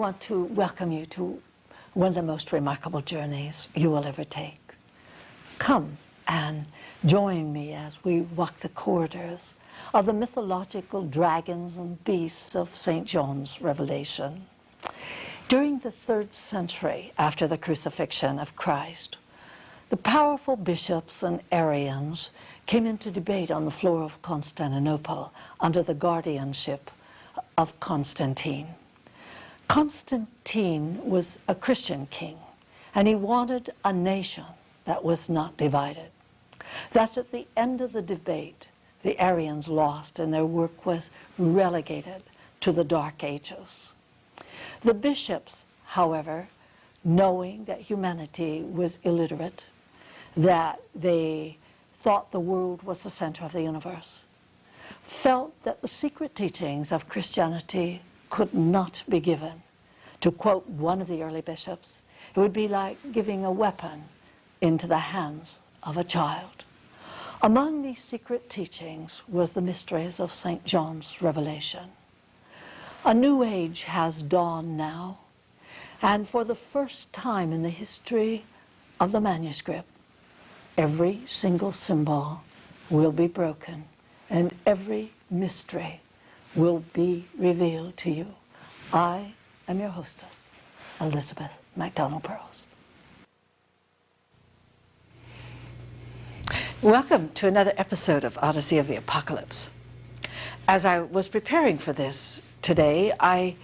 want to welcome you to one of the most remarkable journeys you will ever take. Come and join me as we walk the corridors of the mythological dragons and beasts of St. John's Revelation. During the 3rd century after the crucifixion of Christ, the powerful bishops and Arians came into debate on the floor of Constantinople under the guardianship of Constantine. Constantine was a Christian king, and he wanted a nation that was not divided. Thus, at the end of the debate, the Arians lost and their work was relegated to the Dark Ages. The bishops, however, knowing that humanity was illiterate, that they thought the world was the center of the universe, felt that the secret teachings of Christianity could not be given. To quote one of the early bishops, it would be like giving a weapon into the hands of a child. Among these secret teachings was the mysteries of St. John's Revelation. A new age has dawned now, and for the first time in the history of the manuscript, every single symbol will be broken and every mystery will be revealed to you. I am your hostess, Elizabeth MacDonald-Pearls. Welcome to another episode of Odyssey of the Apocalypse. As I was preparing for this today, I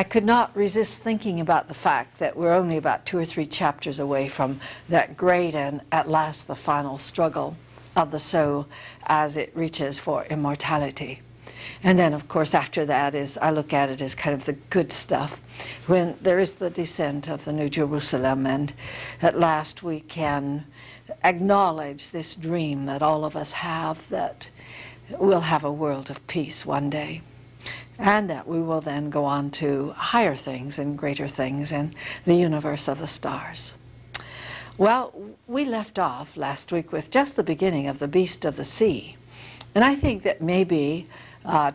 could not resist thinking about the fact that we're only about 2 or 3 chapters away from that great and at last the final struggle of the soul as it reaches for immortality. And then, of course, after that I look at it as kind of the good stuff, when there is the descent of the New Jerusalem, and at last we can acknowledge this dream that all of us have, that we'll have a world of peace one day, and that we will then go on to higher things and greater things in the universe of the stars. Well, we left off last week with just the beginning of the Beast of the Sea, and I think that maybe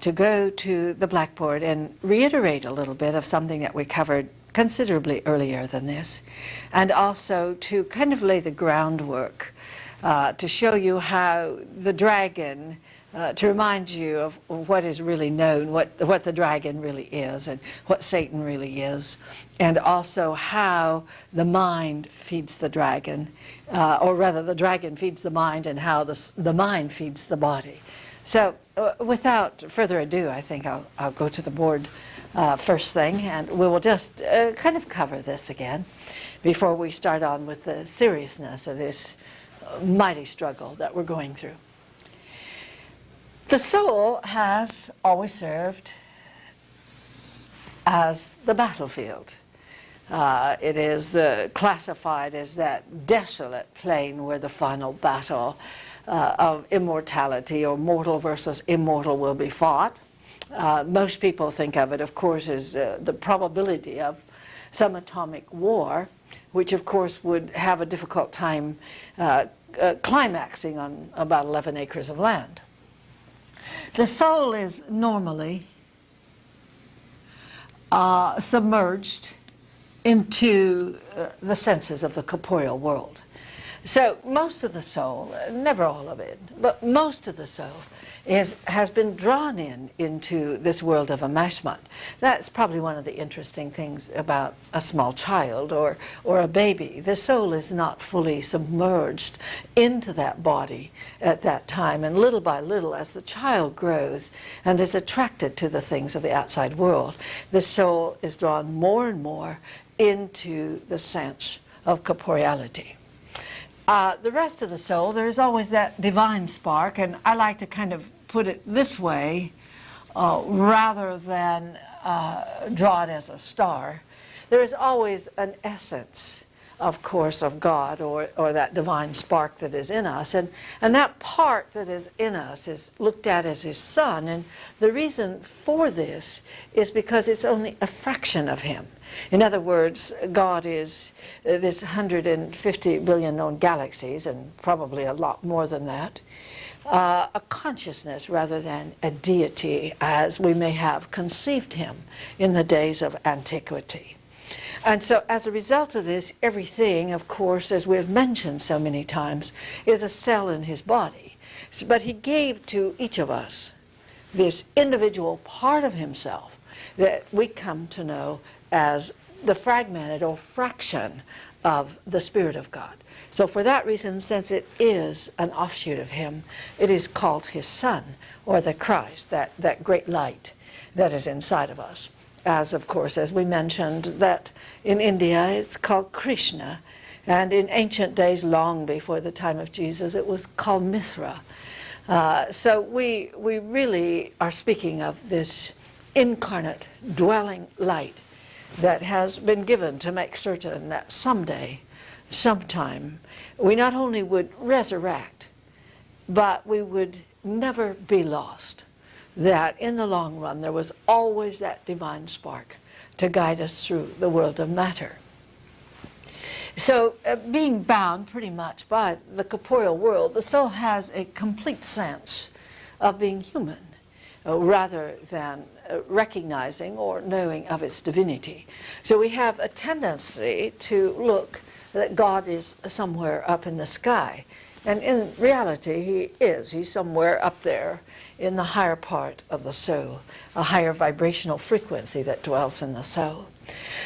to go to the blackboard and reiterate a little bit of something that we covered considerably earlier than this, and also to kind of lay the groundwork to show you how the dragon, to remind you of what is really known, what the dragon really is, and what Satan really is, and also how the mind feeds the dragon, or rather the dragon feeds the mind, and how the mind feeds the body. So without further ado, I think I'll go to the board first thing, and we will just kind of cover this again before we start on with the seriousness of this mighty struggle that we're going through. The soul has always served as the battlefield. It is classified as that desolate plain where the final battle of immortality, or mortal versus immortal, will be fought. Most people think of it, of course, as the probability of some atomic war, which of course would have a difficult time climaxing on about 11 acres of land. The soul is normally submerged into the senses of the corporeal world. So most of the soul, never all of it, but most of the soul has been drawn into this world of enmeshment. That's probably one of the interesting things about a small child or a baby. The soul is not fully submerged into that body at that time, and little by little, as the child grows and is attracted to the things of the outside world, the soul is drawn more and more into the sense of corporeality. The rest of the soul, there is always that divine spark, and I like to kind of put it this way, rather than draw it as a star. There is always an essence of course, of God, or that divine spark that is in us. And that part that is in us is looked at as his Son. And the reason for this is because it's only a fraction of him. In other words, God is this 150 billion known galaxies, and probably a lot more than that, a consciousness rather than a deity as we may have conceived him in the days of antiquity. And so as a result of this, everything, of course, as we've mentioned so many times, is a cell in his body. But he gave to each of us this individual part of himself that we come to know as the fragmented or fraction of the Spirit of God. So for that reason, since it is an offshoot of him, it is called his Son, or the Christ, that great light that is inside of us. As, of course, as we mentioned, that in India it's called Krishna, and in ancient days, long before the time of Jesus, it was called Mithra. So we really are speaking of this incarnate, dwelling light that has been given to make certain that someday, sometime, we not only would resurrect, but we would never be lost. That in the long run there was always that divine spark to guide us through the world of matter. So being bound pretty much by the corporeal world, the soul has a complete sense of being human rather than recognizing or knowing of its divinity. So we have a tendency to look that God is somewhere up in the sky. And in reality, he is. He's somewhere up there in the higher part of the soul, a higher vibrational frequency that dwells in the soul.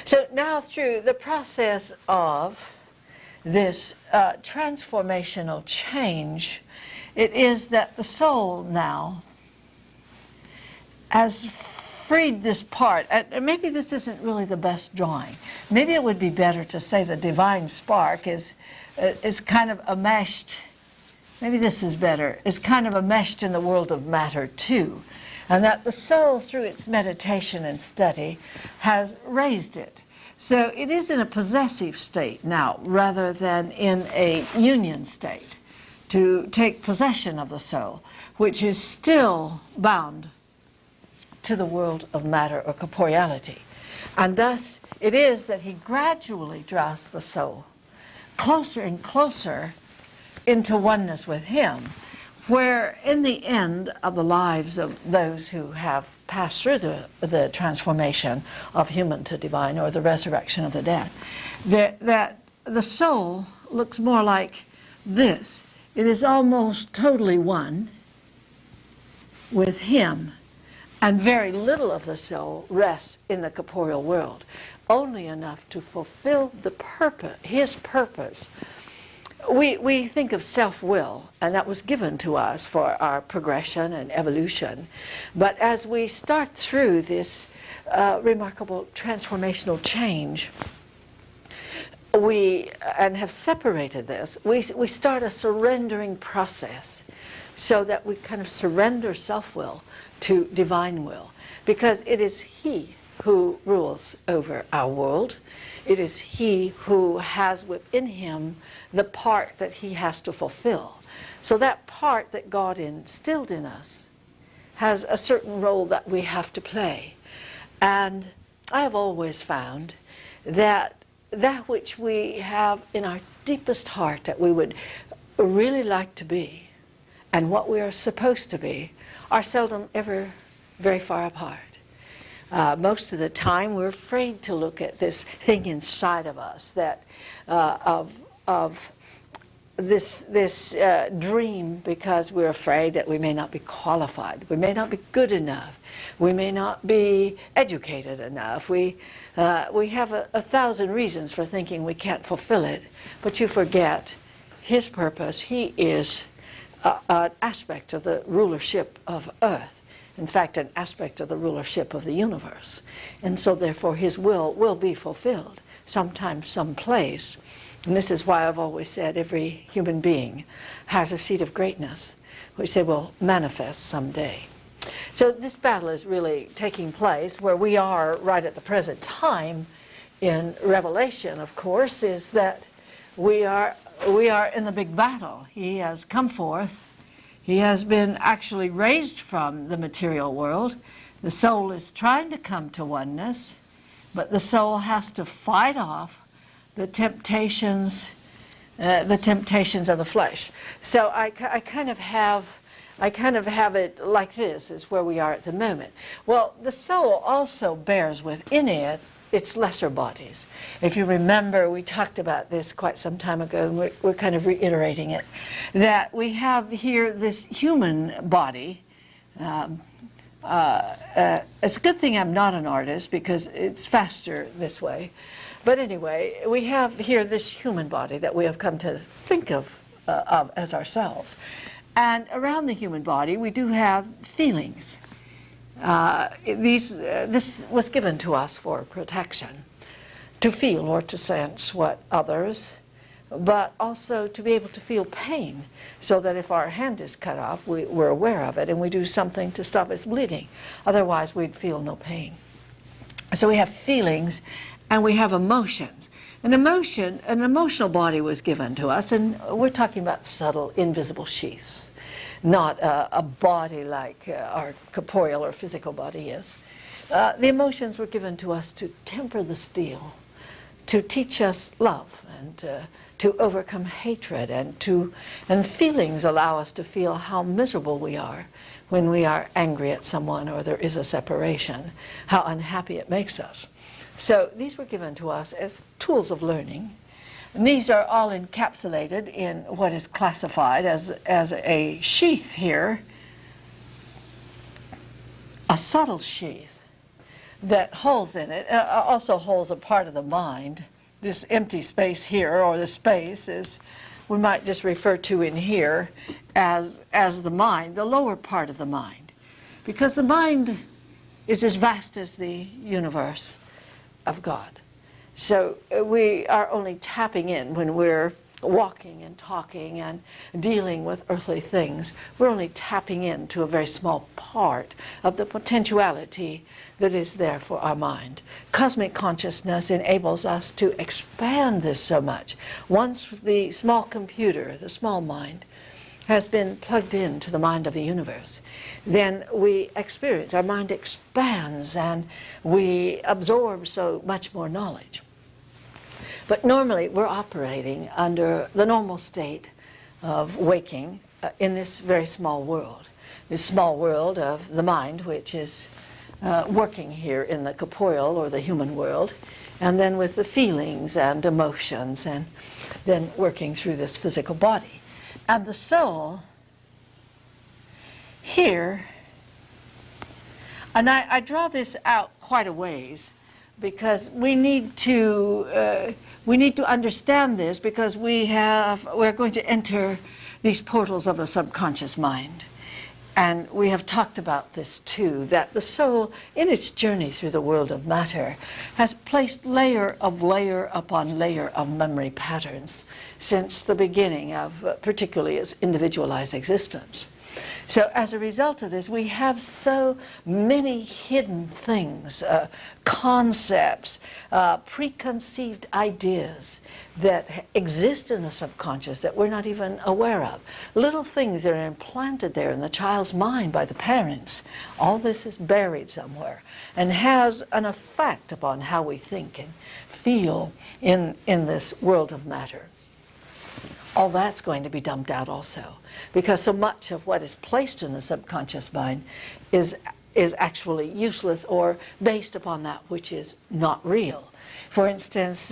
So now through the process of this transformational change, it is that the soul now has freed this part. And maybe this isn't really the best drawing. Maybe it would be better to say the divine spark is kind of enmeshed. Maybe this is better. Is kind of enmeshed in the world of matter too, and that the soul, through its meditation and study, has raised it. So it is in a possessive state now, rather than in a union state, to take possession of the soul, which is still bound to the world of matter or corporeality. And thus it is that he gradually draws the soul closer and closer into oneness with him, where in the end of the lives of those who have passed through the transformation of human to divine, or the resurrection of the dead, that the soul looks more like this. It is almost totally one with him, and very little of the soul rests in the corporeal world, only enough to fulfill the purpose, his purpose. We think of self-will, and that was given to us for our progression and evolution. But as we start through this remarkable transformational change, and have separated this, we start a surrendering process, so that we kind of surrender self-will to divine will, because it is he who rules over our world. It is he who has within him the part that he has to fulfill. So that part that God instilled in us has a certain role that we have to play. And I have always found that that which we have in our deepest heart that we would really like to be, and what we are supposed to be, are seldom ever very far apart. Most of the time we're afraid to look at this thing inside of us, that of this dream, because we're afraid that we may not be qualified, we may not be good enough, we may not be educated enough. We have a thousand reasons for thinking we can't fulfill it, but you forget his purpose. He is an aspect of the rulership of earth. In fact, an aspect of the rulership of the universe. And so therefore his will be fulfilled, sometime, someplace. And this is why I've always said every human being has a seed of greatness, which they will manifest someday. So this battle is really taking place where we are right at the present time in Revelation, of course, is that we are in the big battle. He has come forth. He has been actually raised from the material world. The soul is trying to come to oneness, but the soul has to fight off the temptations of the flesh. So I kind of have it like this, is where we are at the moment. Well, the soul also bears within it its lesser bodies. If you remember, we talked about this quite some time ago, and we're kind of reiterating it, that we have here this human body. It's a good thing I'm not an artist, because it's faster this way. But anyway, we have here this human body that we have come to think of as ourselves. And around the human body, we do have feelings. This was given to us for protection, to feel or to sense what others, but also to be able to feel pain, so that if our hand is cut off, we're aware of it and we do something to stop its bleeding. Otherwise, we'd feel no pain. So we have feelings and we have emotions. An emotional body was given to us, and we're talking about subtle, invisible sheaths, not a body like our corporeal or physical body is. The emotions were given to us to temper the steel, to teach us love, and to overcome hatred, and feelings allow us to feel how miserable we are when we are angry at someone or there is a separation, how unhappy it makes us. So these were given to us as tools of learning. And these are all encapsulated in what is classified as a sheath here, a subtle sheath that holds in it, also holds a part of the mind. This empty space here, or the space, is, we might just refer to in here as the mind, the lower part of the mind. Because the mind is as vast as the universe of God. So we are only tapping in when we're walking and talking and dealing with earthly things. We're only tapping into a very small part of the potentiality that is there for our mind. Cosmic consciousness enables us to expand this so much. Once the small computer, the small mind, has been plugged into the mind of the universe, then we experience, our mind expands and we absorb so much more knowledge. But normally we're operating under the normal state of waking in this very small world of the mind, which is working here in the corporeal or the human world, and then with the feelings and emotions, and then working through this physical body. And the soul here, and I draw this out quite a ways, because we need to understand this, because we're going to enter these portals of the subconscious mind. And we have talked about this too, that the soul, in its journey through the world of matter, has placed layer upon layer of memory patterns since the beginning of particularly its individualized existence. So as a result of this, we have so many hidden things, concepts, preconceived ideas that exist in the subconscious that we're not even aware of. Little things that are implanted there in the child's mind by the parents. All this is buried somewhere and has an effect upon how we think and feel in this world of matter. All that's going to be dumped out also, because so much of what is placed in the subconscious mind is actually useless or based upon that which is not real. For instance,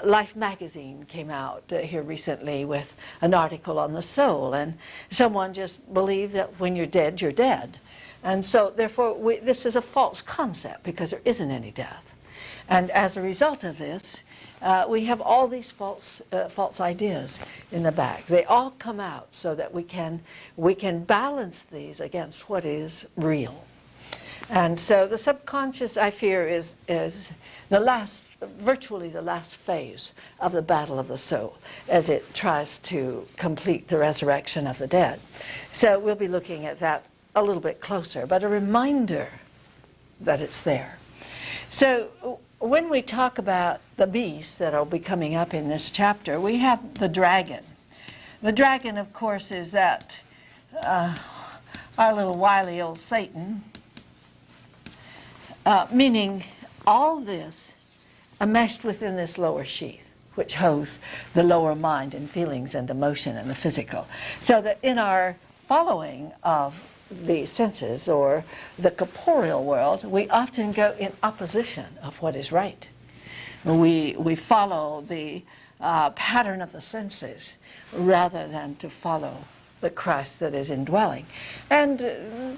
Life magazine came out here recently with an article on the soul, and someone just believed that when you're dead, you're dead. And so therefore this is a false concept, because there isn't any death. And as a result of this, we have all these false ideas in the back. They all come out so that we can balance these against what is real. And so the subconscious, I fear, is virtually the last phase of the battle of the soul as it tries to complete the resurrection of the dead. So we'll be looking at that a little bit closer, but a reminder that it's there. So when we talk about the beasts that will be coming up in this chapter, we have the dragon. The dragon, of course, is that our little wily old Satan, meaning all this enmeshed within this lower sheath, which holds the lower mind and feelings and emotion and the physical. So that in our following of the senses or the corporeal world, we often go in opposition of what is right. We follow the pattern of the senses rather than to follow the Christ that is indwelling. And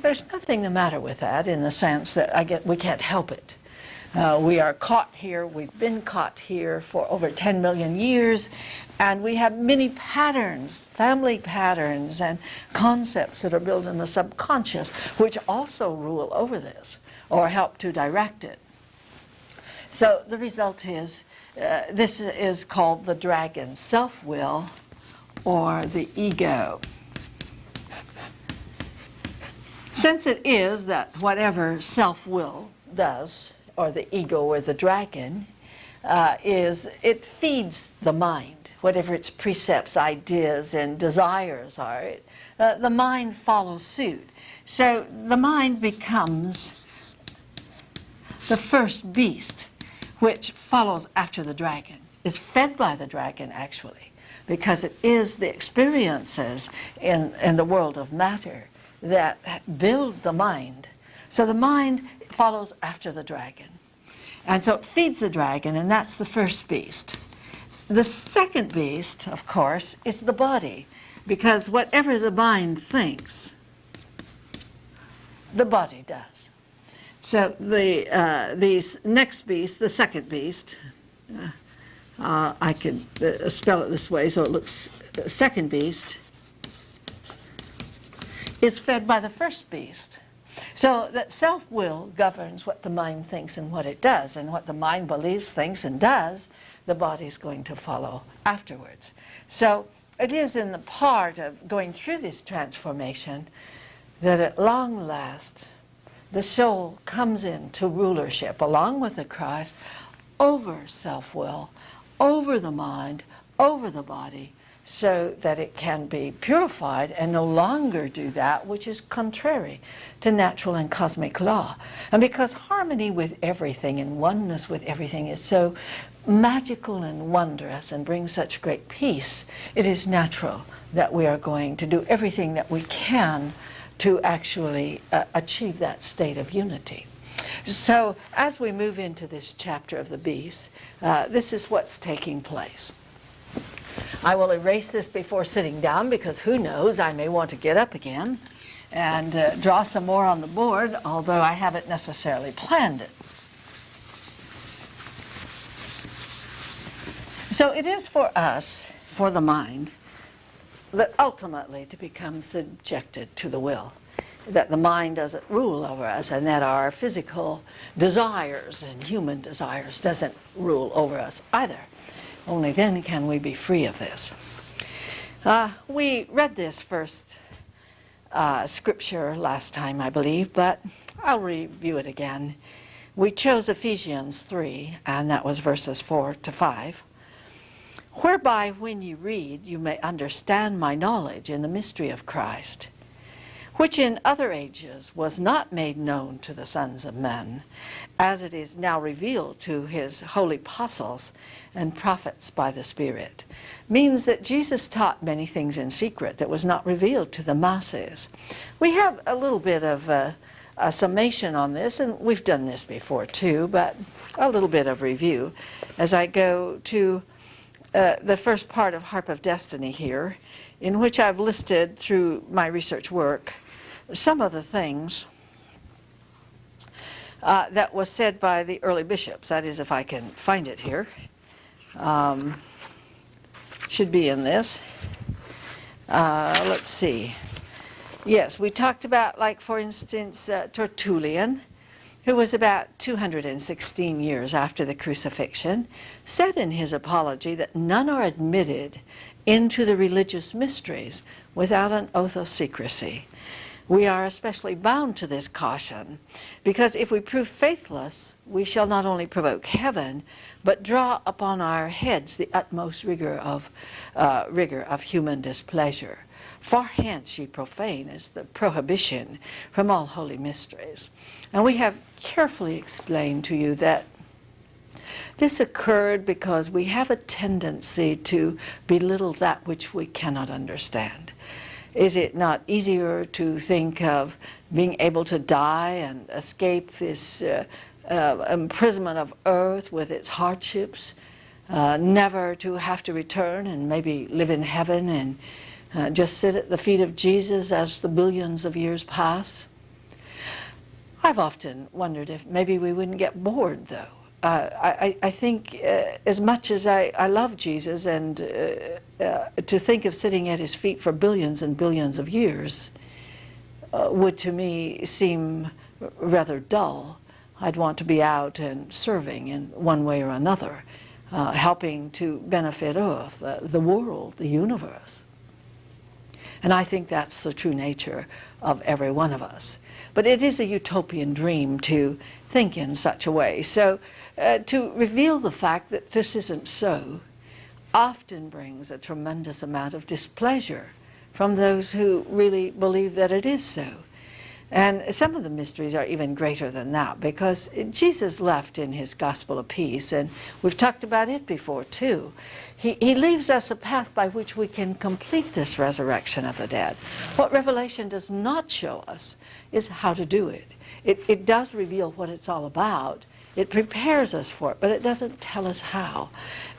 there's nothing the matter with that in the sense that we can't help it. We are caught here, we've been caught here for over 10 million years, and we have many patterns, family patterns and concepts that are built in the subconscious, which also rule over this or help to direct it. So the result is, this is called the dragon, self-will, or the ego. Since it is that whatever self-will does, or the ego or the dragon, it feeds the mind. Whatever its precepts, ideas, and desires are, the mind follows suit. So the mind becomes the first beast, which follows after the dragon, is fed by the dragon actually, because it is the experiences in the world of matter that build the mind. So the mind follows after the dragon. And so it feeds the dragon, and that's the first beast. The second beast, of course, is the body, because whatever the mind thinks, the body does. So the next beast, the second beast, I could spell it this way so it looks, second beast, is fed by the first beast. So that self-will governs what the mind thinks and what it does, and what the mind believes, thinks, and does, the body's going to follow afterwards. So it is in the part of going through this transformation that at long last the soul comes into rulership along with the Christ over self-will, over the mind, over the body, so that it can be purified and no longer do that which is contrary to natural and cosmic law. And because harmony with everything and oneness with everything is so magical and wondrous and brings such great peace, it is natural that we are going to do everything that we can to actually achieve that state of unity. So as we move into this chapter of the beasts, this is what's taking place. I will erase this before sitting down, because who knows, I may want to get up again and draw some more on the board, although I haven't necessarily planned it. So it is for us, for the mind, that ultimately to become subjected to the will, that the mind doesn't rule over us, and that our physical desires and human desires doesn't rule over us either. Only then can we be free of this. We read this first scripture last time, I believe, but I'll review it again. We chose Ephesians 3, and that was verses 4 to 5. Whereby when you read, you may understand my knowledge in the mystery of Christ, which in other ages was not made known to the sons of men, as it is now revealed to his holy apostles and prophets by the Spirit. Means that Jesus taught many things in secret that was not revealed to the masses. We have a little bit of a summation on this, and we've done this before too, but a little bit of review as I go to the first part of Harp of Destiny here, in which I've listed through my research work some of the things that was said by the early bishops. That is, if I can find it here. Should be in this. Let's see. Yes, we talked about, like, for instance, Tertullian, who was about 216 years after the crucifixion, said in his apology that none are admitted into the religious mysteries without an oath of secrecy. We are especially bound to this caution, because if we prove faithless, we shall not only provoke heaven, but draw upon our heads the utmost rigor of human displeasure. Far hence, ye profane, is the prohibition from all holy mysteries. And we have carefully explained to you that this occurred because we have a tendency to belittle that which we cannot understand. Is it not easier to think of being able to die and escape this imprisonment of earth with its hardships, never to have to return and maybe live in heaven and just sit at the feet of Jesus as the billions of years pass? I've often wondered if maybe we wouldn't get bored, though. I think as much as I love Jesus, and to think of sitting at his feet for billions and billions of years would to me seem rather dull. I'd want to be out and serving in one way or another, helping to benefit Earth, the world, the universe. And I think that's the true nature of every one of us. But it is a utopian dream to think in such a way. So to reveal the fact that this isn't so often brings a tremendous amount of displeasure from those who really believe that it is so. And some of the mysteries are even greater than that, because Jesus left in his gospel of peace, and we've talked about it before too. He leaves us a path by which we can complete this resurrection of the dead. What Revelation does not show us is how to do it. It does reveal what it's all about. It prepares us for it, but it doesn't tell us how.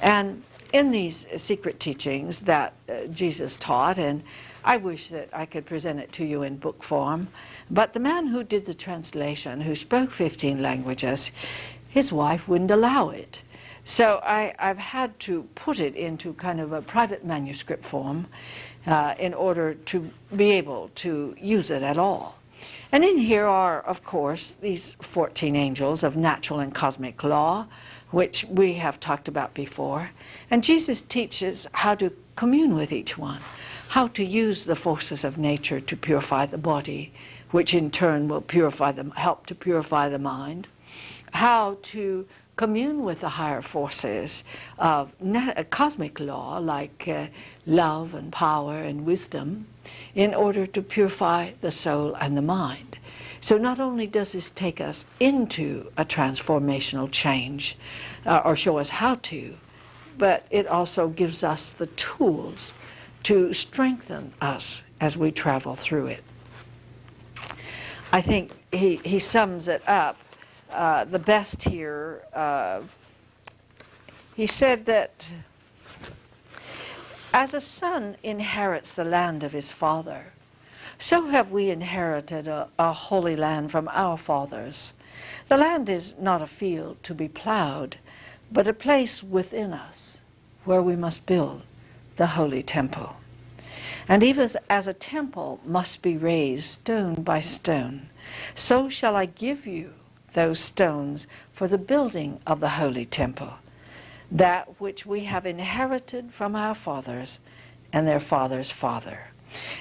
And in these secret teachings that Jesus taught, and I wish that I could present it to you in book form, but the man who did the translation, who spoke 15 languages, his wife wouldn't allow it. So I've had to put it into kind of a private manuscript form in order to be able to use it at all. And in here are, of course, these 14 angels of natural and cosmic law, which we have talked about before. And Jesus teaches how to commune with each one, how to use the forces of nature to purify the body, which in turn will help to purify the mind, how to commune with the higher forces of cosmic law, like love and power and wisdom, in order to purify the soul and the mind. So not only does this take us into a transformational change, or show us how to, but it also gives us the tools to strengthen us as we travel through it. I think he sums it up the best here. He said that as a son inherits the land of his father, so have we inherited a holy land from our fathers. The land is not a field to be plowed, but a place within us where we must build the holy temple. And even as a temple must be raised stone by stone, so shall I give you those stones for the building of the holy temple, that which we have inherited from our fathers and their father's father.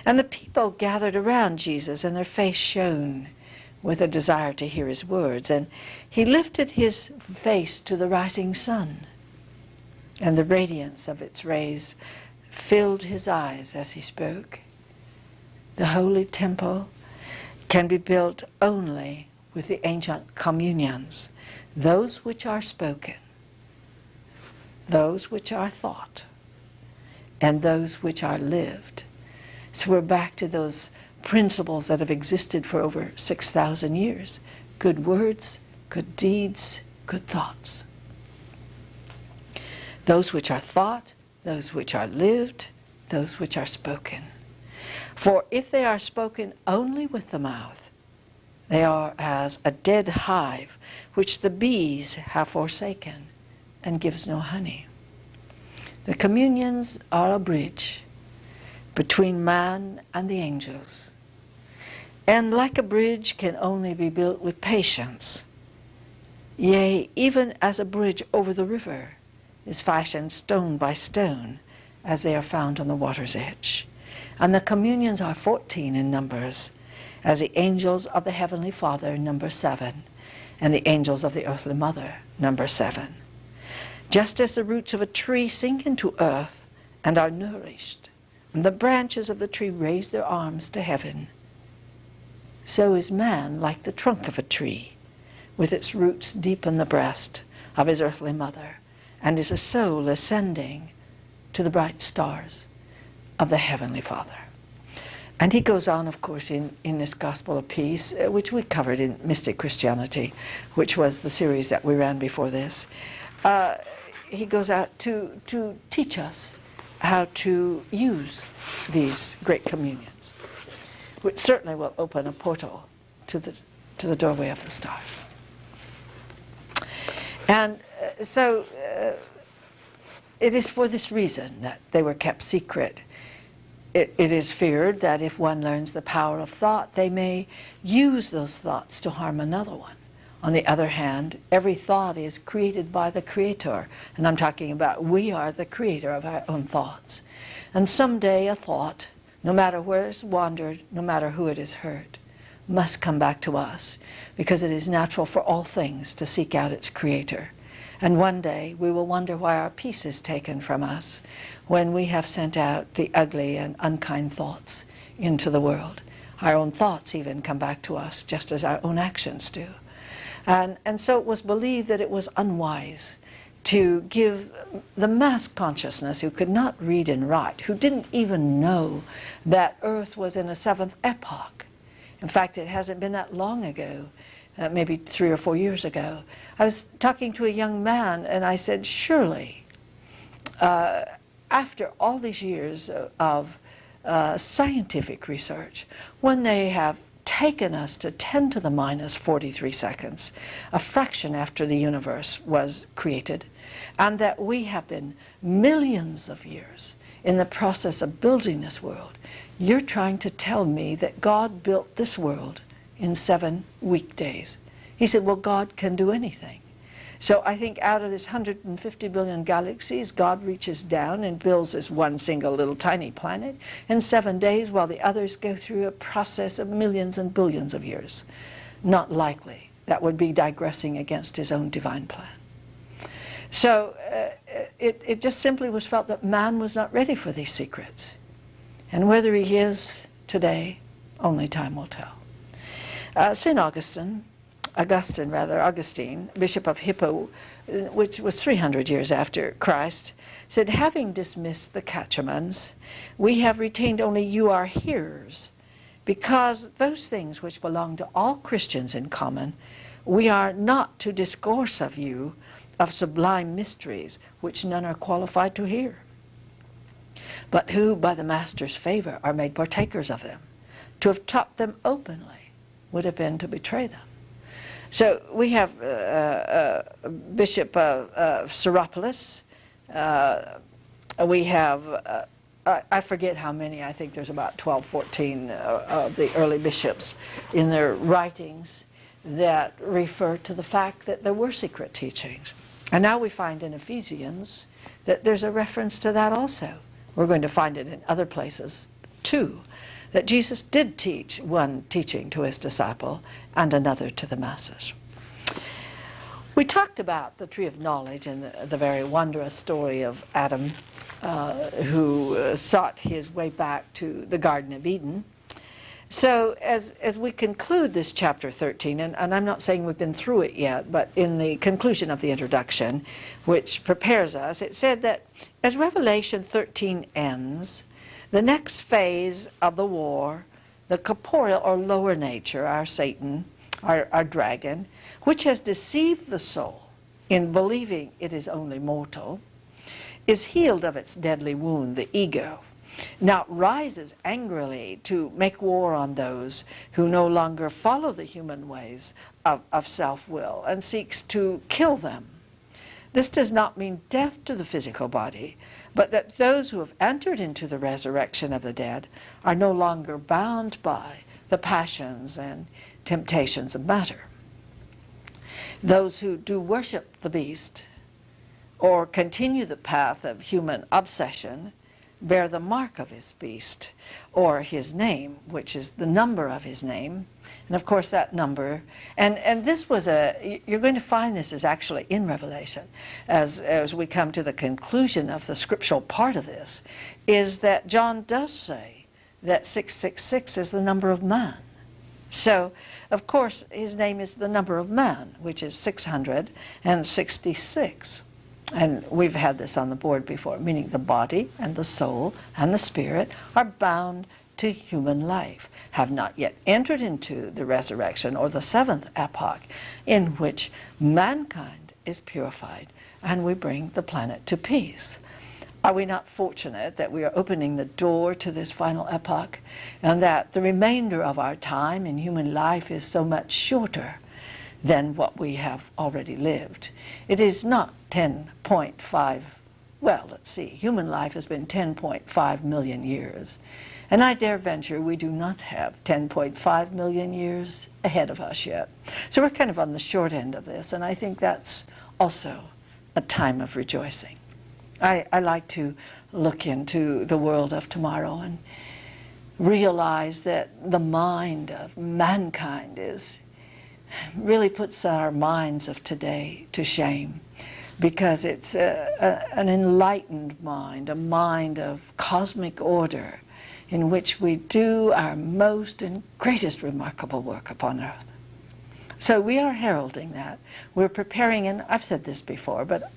And the people gathered around Jesus, and their face shone with a desire to hear his words. And he lifted his face to the rising sun, and the radiance of its rays filled his eyes as he spoke. The holy temple can be built only with the ancient communions, those which are spoken, those which are thought, and those which are lived. So we're back to those principles that have existed for over 6,000 years. Good words, good deeds, good thoughts. Those which are thought, those which are lived, those which are spoken. For if they are spoken only with the mouth, they are as a dead hive which the bees have forsaken and gives no honey. The communions are a bridge between man and the angels, and like a bridge can only be built with patience. Yea, even as a bridge over the river is fashioned stone by stone, as they are found on the water's edge. And the communions are 14 in numbers, as the angels of the Heavenly Father, number 7, and the angels of the earthly mother, number 7. Just as the roots of a tree sink into earth and are nourished, and the branches of the tree raise their arms to heaven, so is man like the trunk of a tree, with its roots deep in the breast of his earthly mother, and is a soul ascending to the bright stars of the Heavenly Father. And he goes on, of course, in this Gospel of Peace, which we covered in Mystic Christianity, which was the series that we ran before this. He goes out to teach us how to use these great communions, which certainly will open a portal to the doorway of the stars. And so it is for this reason that they were kept secret. It is feared that if one learns the power of thought, they may use those thoughts to harm another one. On the other hand, every thought is created by the Creator, and I'm talking about we are the creator of our own thoughts. And someday a thought, no matter where it's wandered, no matter who it has hurt, must come back to us, because it is natural for all things to seek out its Creator. And one day we will wonder why our peace is taken from us when we have sent out the ugly and unkind thoughts into the world. Our own thoughts even come back to us, just as our own actions do. And so it was believed that it was unwise to give the mass consciousness, who could not read and write, who didn't even know that Earth was in a 7th epoch. In fact, it hasn't been that long ago, maybe 3 or 4 years ago. I was talking to a young man, and I said, surely, after all these years of scientific research, when they have taken us to 10 to the minus 43 seconds, a fraction after the universe was created, and that we have been millions of years in the process of building this world, you're trying to tell me that God built this world in 7 weekdays. He said, well, God can do anything. So I think out of this 150 billion galaxies, God reaches down and builds this one single little tiny planet in 7 days, while the others go through a process of millions and billions of years. Not likely. That would be digressing against his own divine plan. So it just simply was felt that man was not ready for these secrets. And whether he is today, only time will tell. St. Augustine, Bishop of Hippo, which was 300 years after Christ, said, having dismissed the catechumens, we have retained only you our hearers, because those things which belong to all Christians in common, we are not to discourse of you of sublime mysteries which none are qualified to hear, but who by the Master's favor are made partakers of them. To have taught them openly would have been to betray them. So we have Bishop of Serapolis. We have, I forget how many, I think there's about 12, 14 of the early bishops in their writings that refer to the fact that there were secret teachings. And now we find in Ephesians that there's a reference to that also. We're going to find it in other places too, that Jesus did teach one teaching to his disciple and another to the masses. We talked about the tree of knowledge and the very wondrous story of Adam, who sought his way back to the Garden of Eden. So as we conclude this chapter 13, and I'm not saying we've been through it yet, but in the conclusion of the introduction, which prepares us, it said that as Revelation 13 ends, the next phase of the war, the corporeal or lower nature, our Satan, our dragon, which has deceived the soul in believing it is only mortal, is healed of its deadly wound, the ego. Now rises angrily to make war on those who no longer follow the human ways of self-will and seeks to kill them. This does not mean death to the physical body, but that those who have entered into the resurrection of the dead are no longer bound by the passions and temptations of matter. Those who do worship the beast or continue the path of human obsession bear the mark of his beast, or his name, which is the number of his name. And of course that number, and this was you're going to find this is actually in Revelation, as we come to the conclusion of the scriptural part of this, is that John does say that 666 is the number of man. So, of course, his name is the number of man, which is 666. And we've had this on the board before, meaning the body and the soul and the spirit are bound to human life, have not yet entered into the resurrection or the seventh epoch, in which mankind is purified and we bring the planet to peace. Are we not fortunate that we are opening the door to this final epoch, and that the remainder of our time in human life is so much shorter than what we have already lived? It is not 10.5, well, let's see, human life has been 10.5 million years. And I dare venture we do not have 10.5 million years ahead of us yet. So we're kind of on the short end of this, and I think that's also a time of rejoicing. I like to look into the world of tomorrow and realize that the mind of mankind really puts our minds of today to shame, because it's an enlightened mind, a mind of cosmic order, in which we do our most and greatest remarkable work upon earth. So we are heralding that. We're preparing, and I've said this before, but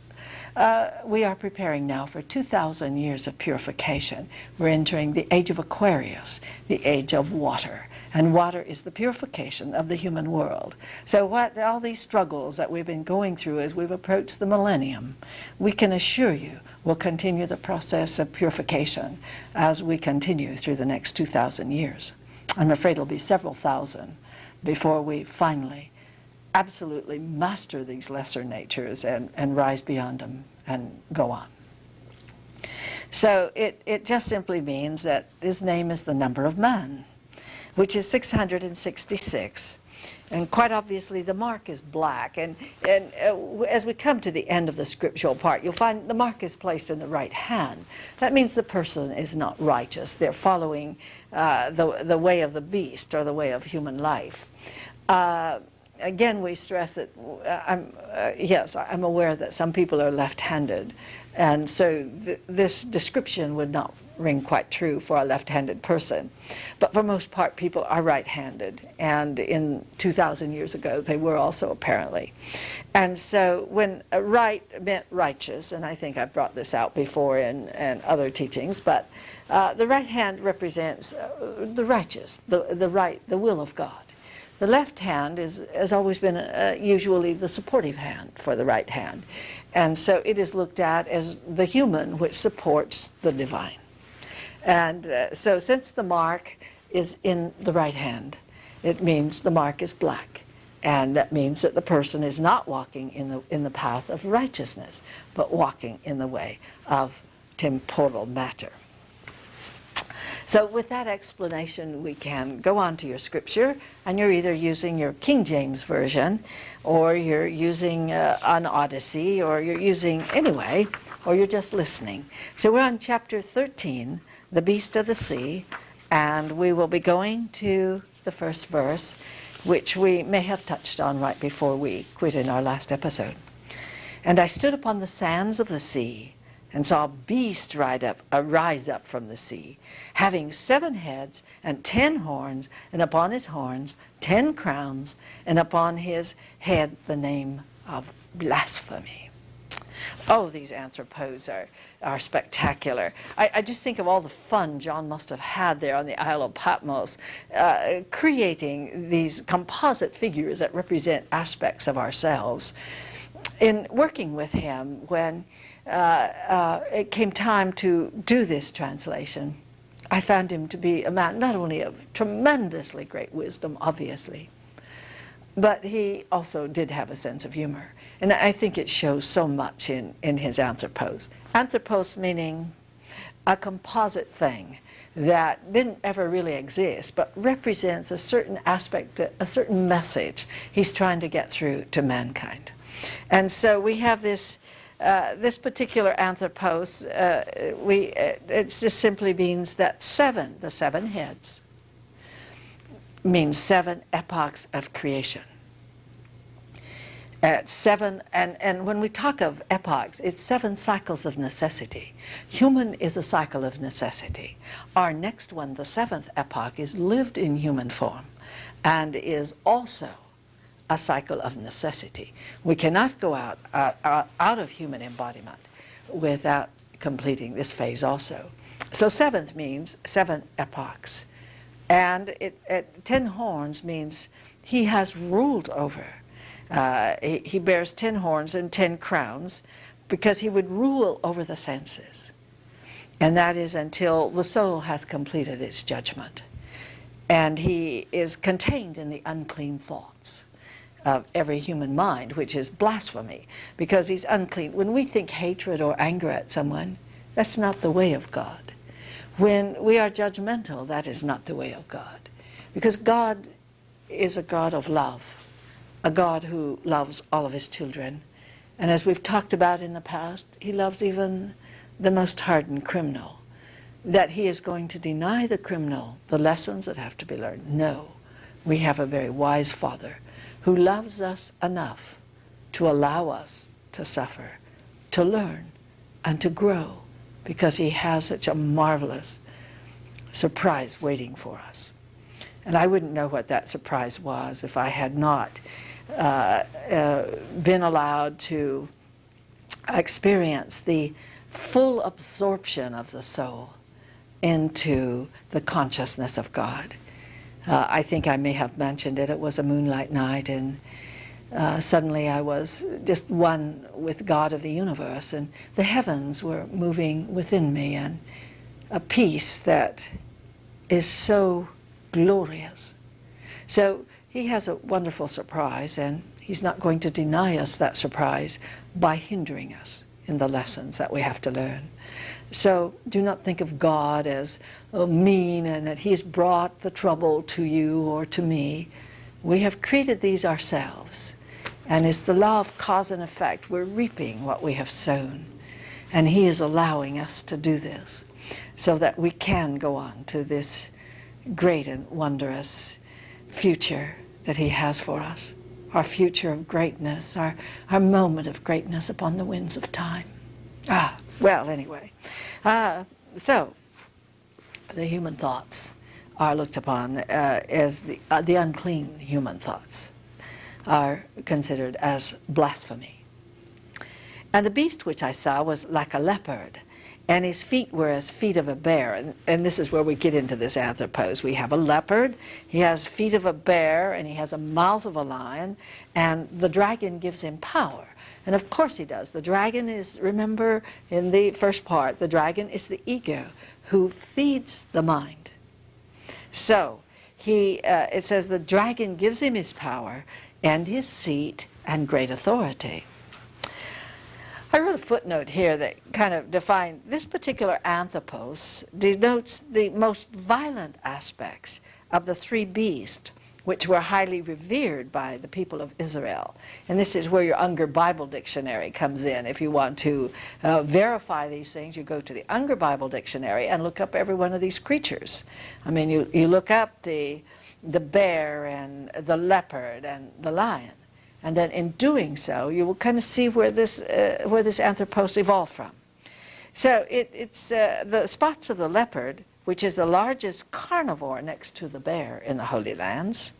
we are preparing now for 2,000 years of purification. We're entering the age of Aquarius, the age of water. And water is the purification of the human world. So all these struggles that we've been going through as we've approached the millennium, we can assure you will continue the process of purification as we continue through the next 2,000 years. I'm afraid it'll be several thousand before we finally absolutely master these lesser natures and rise beyond them and go on. So it just simply means that his name is the number of man, which is 666. And quite obviously the mark is black. And as we come to the end of the scriptural part, you'll find the mark is placed in the right hand. That means the person is not righteous. They're following the way of the beast, or the way of human life. Again, we stress that, yes, I'm aware that some people are left-handed, and so this description would not ring quite true for a left-handed person. But for most part, people are right-handed, and in 2,000 years ago, they were also apparently. And so when right meant righteous, and I think I've brought this out before in other teachings, but the right hand represents the righteous, the will of God. The left hand has always been usually the supportive hand for the right hand. And so it is looked at as the human which supports the divine. And so since the mark is in the right hand, it means the mark is black. And that means that the person is not walking in the path of righteousness, but walking in the way of temporal matter. So with that explanation, we can go on to your scripture, and you're either using your King James Version, or you're using an Odyssey, or you're using anyway, or you're just listening. So we're on chapter 13, the beast of the sea, and we will be going to the first verse, which we may have touched on right before we quit in our last episode. And I stood upon the sands of the sea, and saw a beast rise up from the sea, having 7 heads and 10 horns, and upon his horns 10 crowns, and upon his head the name of blasphemy. Oh, these anthropos are spectacular. I just think of all the fun John must have had there on the Isle of Patmos, creating these composite figures that represent aspects of ourselves. In working with him, when it came time to do this translation, I found him to be a man not only of tremendously great wisdom, obviously, but he also did have a sense of humor. And I think it shows so much in his anthropos. Anthropos meaning a composite thing that didn't ever really exist, but represents a certain aspect, a certain message he's trying to get through to mankind. And so we have this this particular anthropos, it just simply means that seven, the seven heads, means 7 epochs of creation. Seven, and when we talk of epochs, it's 7 cycles of necessity. Human is a cycle of necessity. Our next one, the 7th epoch, is lived in human form and is also a cycle of necessity. We cannot go out of human embodiment without completing this phase also. So 7th means 7 epochs. And 10 horns means he has ruled over. He bears 10 horns and 10 crowns because he would rule over the senses. And that is until the soul has completed its judgment. And he is contained in the unclean thoughts of every human mind, which is blasphemy, because he's unclean. When we think hatred or anger at someone, that's not the way of God. When we are judgmental, that is not the way of God. Because God is a God of love, a God who loves all of his children. And as we've talked about in the past, he loves even the most hardened criminal. That he is going to deny the criminal the lessons that have to be learned. No, we have a very wise Father who loves us enough to allow us to suffer, to learn, and to grow, because he has such a marvelous surprise waiting for us. And I wouldn't know what that surprise was if I had not been allowed to experience the full absorption of the soul into the consciousness of God. I think I may have mentioned it. It was a moonlight night, and suddenly I was just one with God of the universe, and the heavens were moving within me, and a peace that is so glorious. So he has a wonderful surprise, and he's not going to deny us that surprise by hindering us in the lessons that we have to learn. So do not think of God as mean and that he's brought the trouble to you or to me. We have created these ourselves, and it's the law of cause and effect. We're reaping what we have sown, and he is allowing us to do this so that we can go on to this great and wondrous future that he has for us, our future of greatness, our moment of greatness upon the winds of time. Well, anyway, so the human thoughts are looked upon as the unclean human thoughts are considered as blasphemy. And the beast which I saw was like a leopard, and his feet were as feet of a bear. And this is where we get into this anthropos. We have a leopard, he has feet of a bear, and he has a mouth of a lion, and the dragon gives him power. And of course he does. The dragon is, remember in the first part, the dragon is the ego who feeds the mind. So it says the dragon gives him his power and his seat and great authority. I wrote a footnote here that kind of defined this particular anthropos denotes the most violent aspects of the 3 beasts which were highly revered by the people of Israel. And this is where your Unger Bible Dictionary comes in. If you want to verify these things, you go to the Unger Bible Dictionary and look up every one of these creatures. I mean, you look up the bear and the leopard and the lion. And then in doing so, you will kind of see where this anthropos evolved from. So it's the spots of the leopard, which is the largest carnivore next to the bear in the Holy Lands,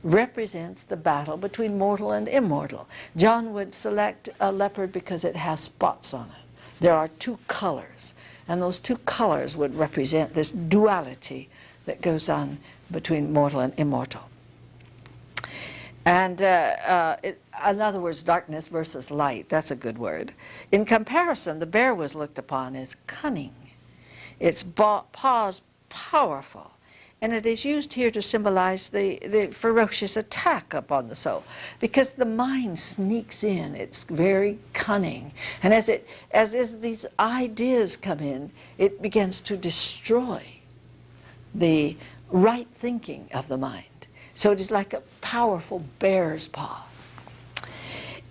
represents the battle between mortal and immortal. John would select a leopard because it has spots on it. There are 2 colors, and those 2 colors would represent this duality that goes on between mortal and immortal. And in other words, darkness versus light, that's a good word. In comparison, the bear was looked upon as cunning. Its paws powerful, and it is used here to symbolize the ferocious attack upon the soul, because the mind sneaks in. It's very cunning, and as these ideas come in, it begins to destroy the right thinking of the mind. So it is like a powerful bear's paw.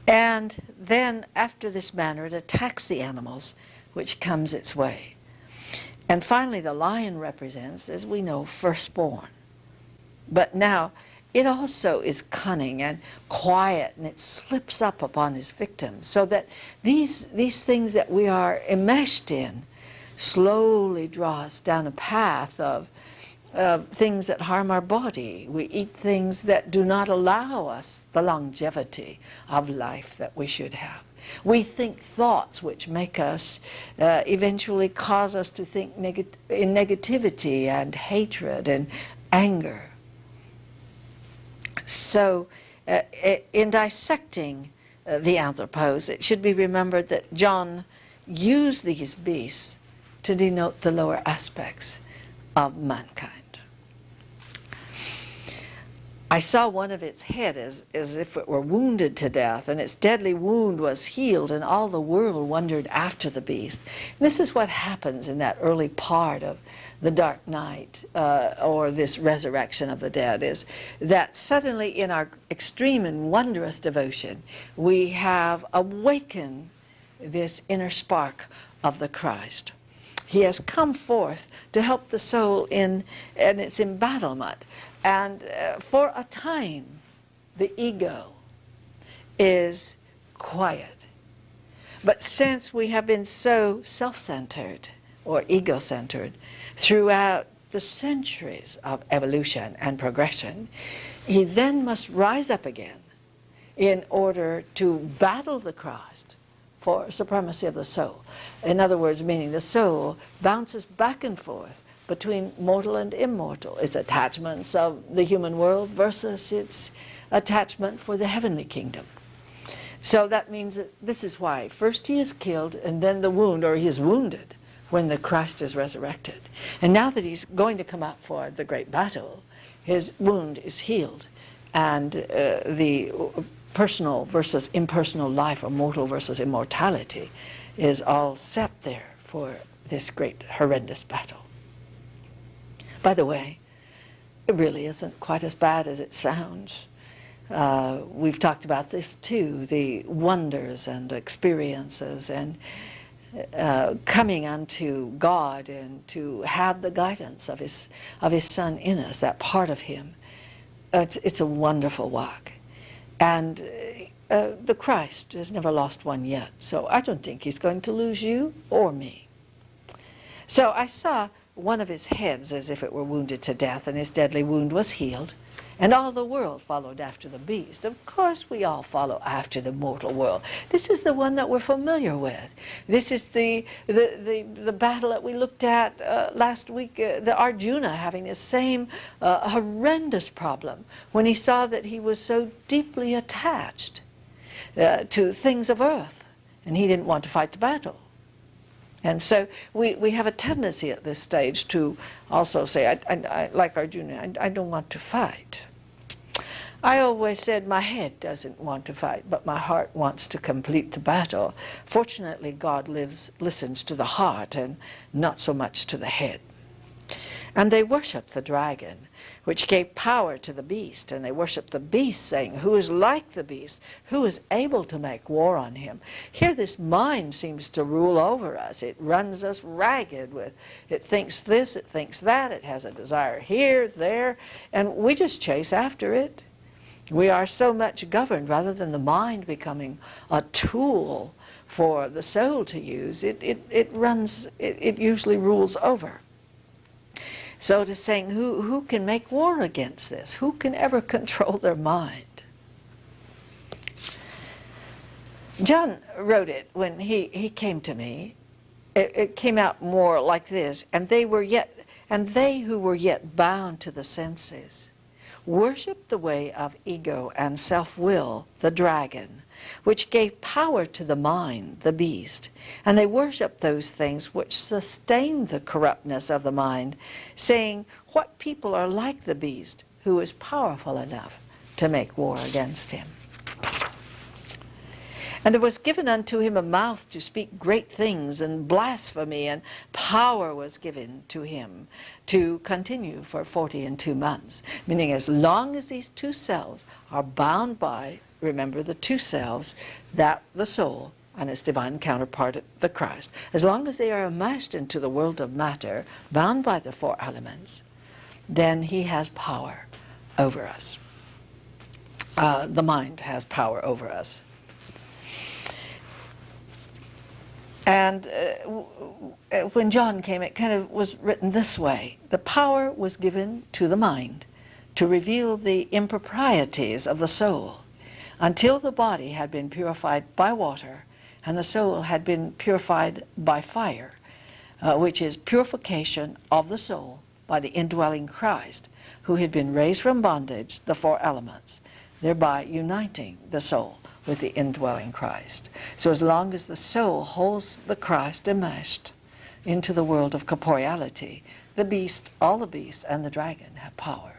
And then, after this manner, it attacks the animals which comes its way. And finally, the lion represents, as we know, firstborn. But now, it also is cunning and quiet, and it slips up upon his victim, so that these things that we are enmeshed in slowly draw us down a path of things that harm our body. We eat things that do not allow us the longevity of life that we should have. We think thoughts which make us, eventually cause us to think in negativity and hatred and anger. So in dissecting the anthropos, it should be remembered that John used these beasts to denote the lower aspects of mankind. I saw one of its head as if it were wounded to death, and its deadly wound was healed, and all the world wondered after the beast. And this is what happens in that early part of the Dark Night, or this resurrection of the dead, is that suddenly in our extreme and wondrous devotion, we have awakened this inner spark of the Christ. He has come forth to help the soul in its embattlement. And for a time, the ego is quiet. But since we have been so self-centered or ego-centered throughout the centuries of evolution and progression, he then must rise up again in order to battle the Christ for supremacy of the soul. In other words, meaning the soul bounces back and forth between mortal and immortal, its attachments of the human world versus its attachment for the heavenly kingdom. So that means that this is why first he is killed and then the wound, or he is wounded when the Christ is resurrected. And now that he's going to come out for the great battle, his wound is healed, and the personal versus impersonal life, or mortal versus immortality, is all set there for this great horrendous battle. By the way, it really isn't quite as bad as it sounds. We've talked about this too, the wonders and experiences and coming unto God and to have the guidance of His Son in us, that part of Him. It's a wonderful walk. And the Christ has never lost one yet, so I don't think He's going to lose you or me. So I saw one of his heads as if it were wounded to death, and his deadly wound was healed, and all the world followed after the beast. Of course we all follow after the mortal world. This is the one that we're familiar with. This is the battle that we looked at last week, the Arjuna having the same horrendous problem when he saw that he was so deeply attached to things of earth, and he didn't want to fight the battle. And so we have a tendency at this stage to also say, I like Arjuna, I don't want to fight. I always said my head doesn't want to fight, but my heart wants to complete the battle. Fortunately, God listens to the heart and not so much to the head. And they worship the dragon, which gave power to the beast, and they worship the beast, saying, who is like the beast? Who is able to make war on him? Here this mind seems to rule over us. It runs us ragged with, it thinks this, it thinks that, it has a desire here, there, and we just chase after it. We are so much governed, rather than the mind becoming a tool for the soul to use, it usually rules over. So it is saying, who can make war against this? Who can ever control their mind? John wrote it when he came to me. It came out more like this, and they who were yet bound to the senses worshiped the way of ego and self-will, the dragon, which gave power to the mind, the beast, and they worshiped those things which sustained the corruptness of the mind, saying, what people are like the beast, who is powerful enough to make war against him? And there was given unto him a mouth to speak great things, and blasphemy, and power was given to him to continue for 40 and 2 months. Meaning as long as these two selves are bound by, remember the two selves, that the soul and its divine counterpart, the Christ, as long as they are immersed into the world of matter, bound by the four elements, then he has power over us. The mind has power over us. And when John came, it kind of was written this way. The power was given to the mind to reveal the improprieties of the soul until the body had been purified by water and the soul had been purified by fire, which is purification of the soul by the indwelling Christ, who had been raised from bondage, the four elements, thereby uniting the soul with the indwelling Christ. So as long as the soul holds the Christ enmeshed into the world of corporeality, the beast, all the beasts, and the dragon have power.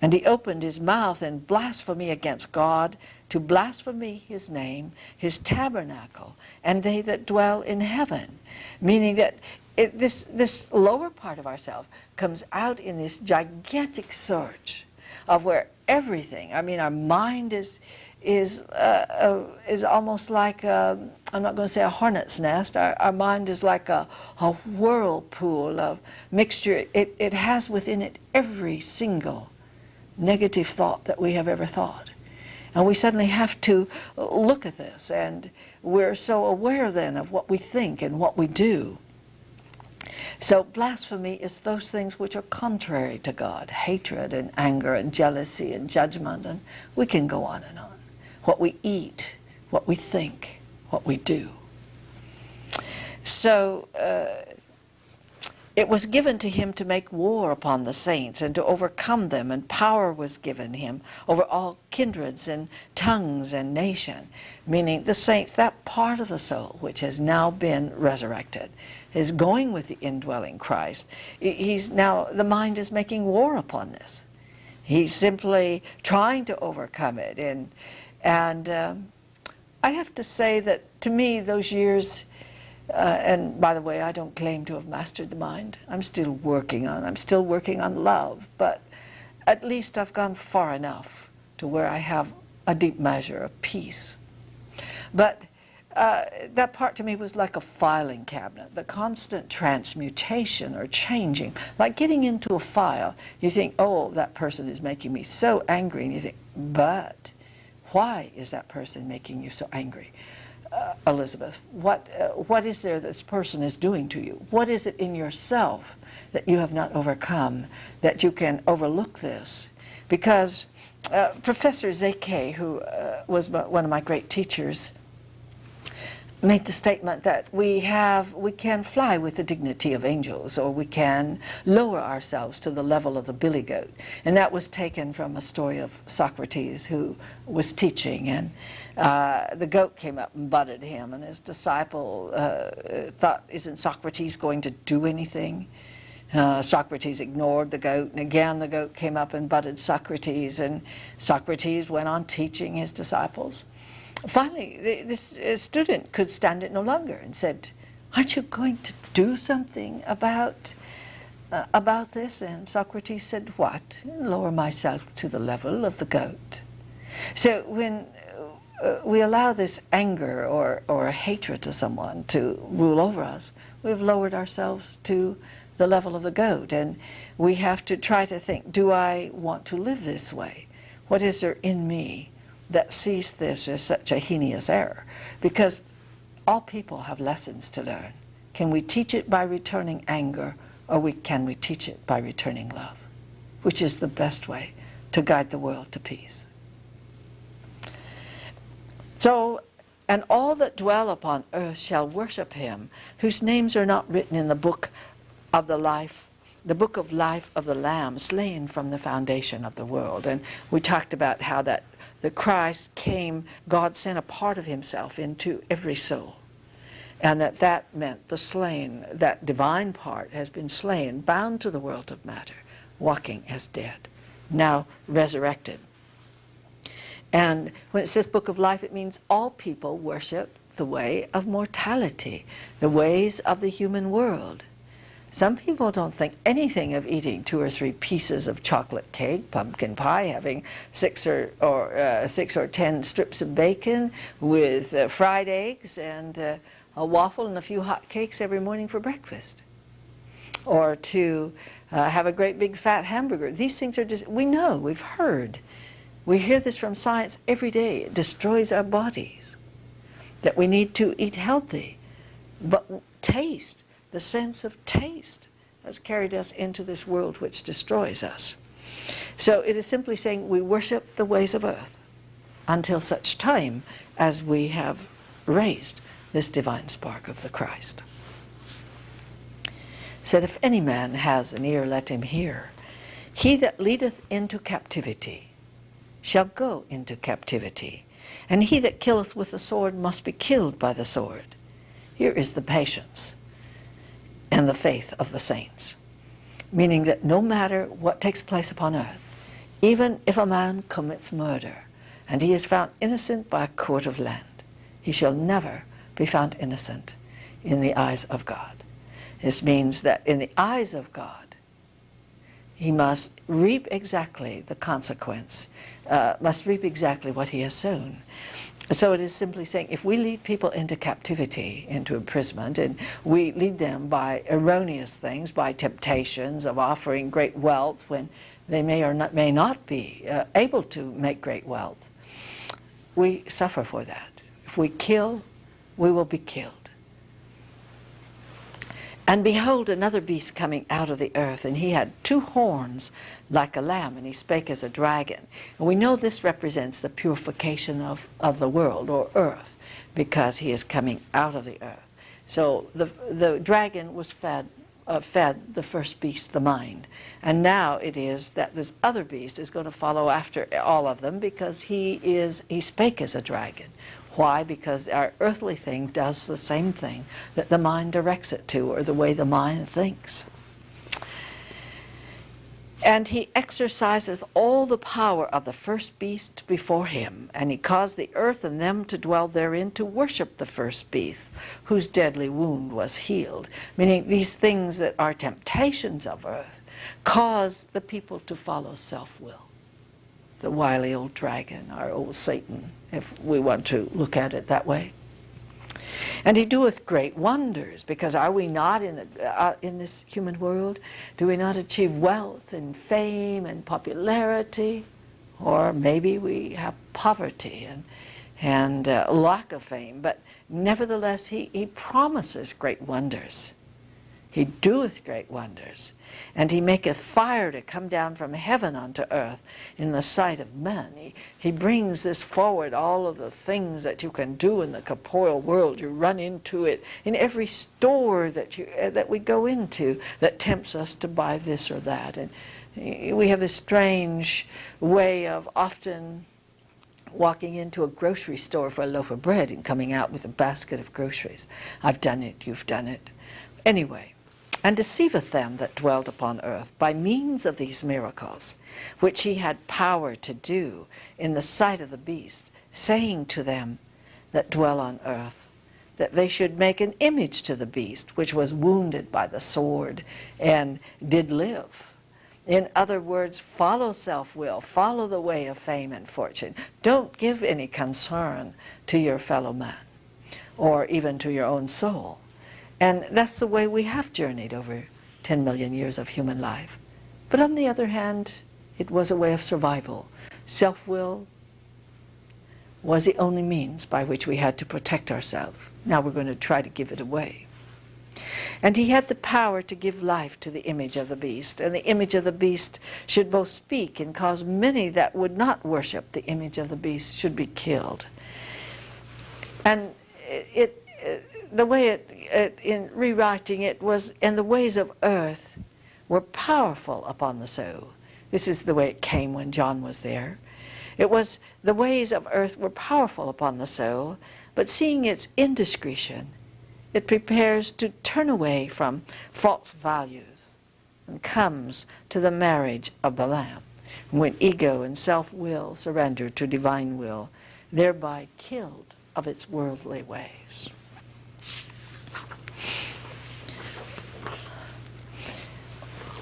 And he opened his mouth in blasphemy against God, to blaspheme his name, his tabernacle, and they that dwell in heaven. Meaning that this lower part of ourself comes out in this gigantic surge of where everything, I mean, our mind is almost like, I'm not going to say a hornet's nest, our mind is like a whirlpool of mixture. It has within it every single negative thought that we have ever thought. And we suddenly have to look at this, and we're so aware then of what we think and what we do. So blasphemy is those things which are contrary to God, hatred and anger and jealousy and judgment, and we can go on and on. What we eat, what we think, what we do. So it was given to him to make war upon the saints and to overcome them, and power was given him over all kindreds and tongues and nation. Meaning the saints, that part of the soul which has now been resurrected, is going with the indwelling Christ. He's now, the mind is making war upon this. He's simply trying to overcome it. And I have to say that to me those years, and by the way, I don't claim to have mastered the mind. I'm still working on love, but at least I've gone far enough to where I have a deep measure of peace. But that part to me was like a filing cabinet, the constant transmutation or changing, like getting into a file. You think, oh, that person is making me so angry, and you think, but why is that person making you so angry? Elizabeth, what is there that this person is doing to you? What is it in yourself that you have not overcome, that you can overlook this? Because Professor Zeke, who was one of my great teachers, made the statement that we can fly with the dignity of angels, or we can lower ourselves to the level of the billy goat. And that was taken from a story of Socrates, who was teaching, and the goat came up and butted him, and his disciple thought, isn't Socrates going to do anything? Socrates ignored the goat, and again the goat came up and butted Socrates, and Socrates went on teaching his disciples. Finally, this student could stand it no longer and said, aren't you going to do something about this? And Socrates said, what? Lower myself to the level of the goat. So when we allow this anger or hatred to someone to rule over us, we've lowered ourselves to the level of the goat. And we have to try to think, do I want to live this way? What is there in me that sees this as such a heinous error? Because all people have lessons to learn. Can we teach it by returning anger, or can we teach it by returning love? Which is the best way to guide the world to peace. So, and all that dwell upon earth shall worship him, whose names are not written in the book of the life, the book of life of the Lamb, slain from the foundation of the world. And we talked about how that the Christ came, God sent a part of himself into every soul. And that meant the slain, that divine part has been slain, bound to the world of matter, walking as dead, now resurrected. And when it says Book of Life, it means all people worship the way of mortality, the ways of the human world. Some people don't think anything of eating 2 or 3 pieces of chocolate cake, pumpkin pie, having 6 or 10 strips of bacon with fried eggs and a waffle and a few hot cakes every morning for breakfast. Or to have a great big fat hamburger. These things are just, we know, we've heard. We hear this from science every day. It destroys our bodies. That we need to eat healthy. But taste, the sense of taste, has carried us into this world which destroys us. So it is simply saying we worship the ways of earth until such time as we have raised this divine spark of the Christ. Said, if any man has an ear, let him hear. He that leadeth into captivity shall go into captivity, and he that killeth with the sword must be killed by the sword. Here is the patience and the faith of the saints, meaning that no matter what takes place upon earth, even if a man commits murder, and he is found innocent by a court of land, he shall never be found innocent in the eyes of God. This means that in the eyes of God, he must reap exactly the consequence, must reap exactly what he has sown. So it is simply saying, if we lead people into captivity, into imprisonment, and we lead them by erroneous things, by temptations of offering great wealth when they may not be able to make great wealth, we suffer for that. If we kill, we will be killed. And behold, another beast coming out of the earth, and he had 2 horns like a lamb, and he spake as a dragon. And we know this represents the purification of the world, or earth, because he is coming out of the earth. So the dragon was fed the first beast, the mind. And now it is that this other beast is going to follow after all of them, because he spake as a dragon. Why? Because our earthly thing does the same thing that the mind directs it to, or the way the mind thinks. And he exerciseth all the power of the first beast before him, and he caused the earth and them to dwell therein to worship the first beast, whose deadly wound was healed. Meaning these things that are temptations of earth cause the people to follow self-will. The wily old dragon, our old Satan, if we want to look at it that way. And he doeth great wonders, because are we not in this human world? Do we not achieve wealth and fame and popularity? Or maybe we have poverty and lack of fame, but nevertheless he promises great wonders. He doeth great wonders, and he maketh fire to come down from heaven unto earth in the sight of men. He brings this forward, all of the things that you can do in the corporeal world. You run into it in every store that we go into that tempts us to buy this or that. And we have this strange way of often walking into a grocery store for a loaf of bread and coming out with a basket of groceries. I've done it, you've done it. Anyway, and deceiveth them that dwelt upon earth by means of these miracles, which he had power to do in the sight of the beast, saying to them that dwell on earth, that they should make an image to the beast, which was wounded by the sword and did live. In other words, follow self-will, follow the way of fame and fortune. Don't give any concern to your fellow man, or even to your own soul. And that's the way we have journeyed over 10 million years of human life. But on the other hand, it was a way of survival. Self-will was the only means by which we had to protect ourselves. Now we're going to try to give it away. And he had the power to give life to the image of the beast. And the image of the beast should both speak and cause many that would not worship the image of the beast should be killed. And the way in rewriting it was, and the ways of earth were powerful upon the soul. This is the way it came when John was there. It was, the ways of earth were powerful upon the soul, but seeing its indiscretion, it prepares to turn away from false values and comes to the marriage of the Lamb. when ego and self-will surrender to divine will, thereby killed of its worldly ways.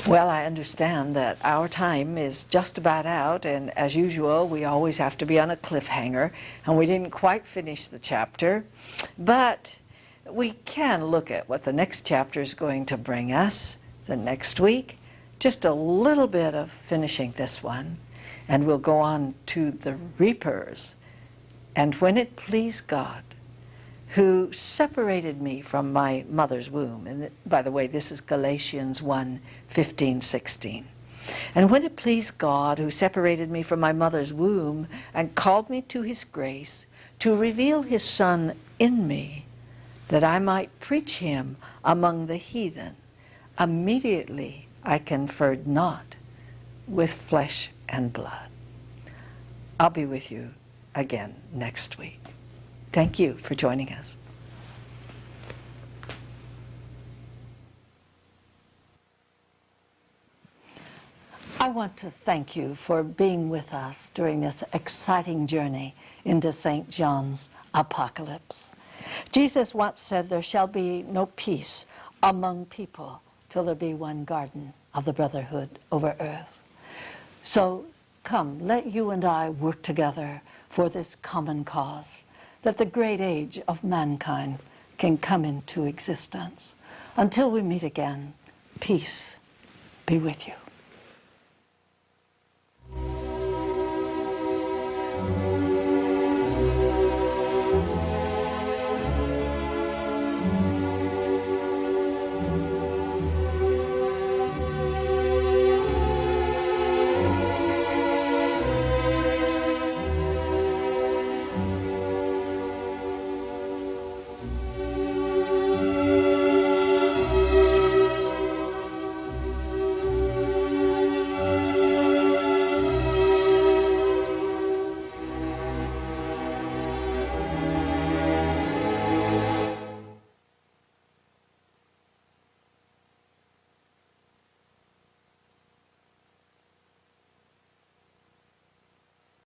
Well, I understand that our time is just about out, and as usual, we always have to be on a cliffhanger, and we didn't quite finish the chapter, but we can look at what the next chapter is going to bring us the next week. Just a little bit of finishing this one, and we'll go on to the reapers. And when it pleased God, who separated me from my mother's womb. And by the way, this is Galatians 1:15-16. And when it pleased God, who separated me from my mother's womb and called me to his grace, to reveal his Son in me, that I might preach him among the heathen, immediately I conferred not with flesh and blood. I'll be with you again next week. Thank you for joining us. I want to thank you for being with us during this exciting journey into St. John's Apocalypse. Jesus once said, "There shall be no peace among people till there be one garden of the brotherhood over earth." So come, let you and I work together for this common cause, that the great age of mankind can come into existence. Until we meet again, peace be with you.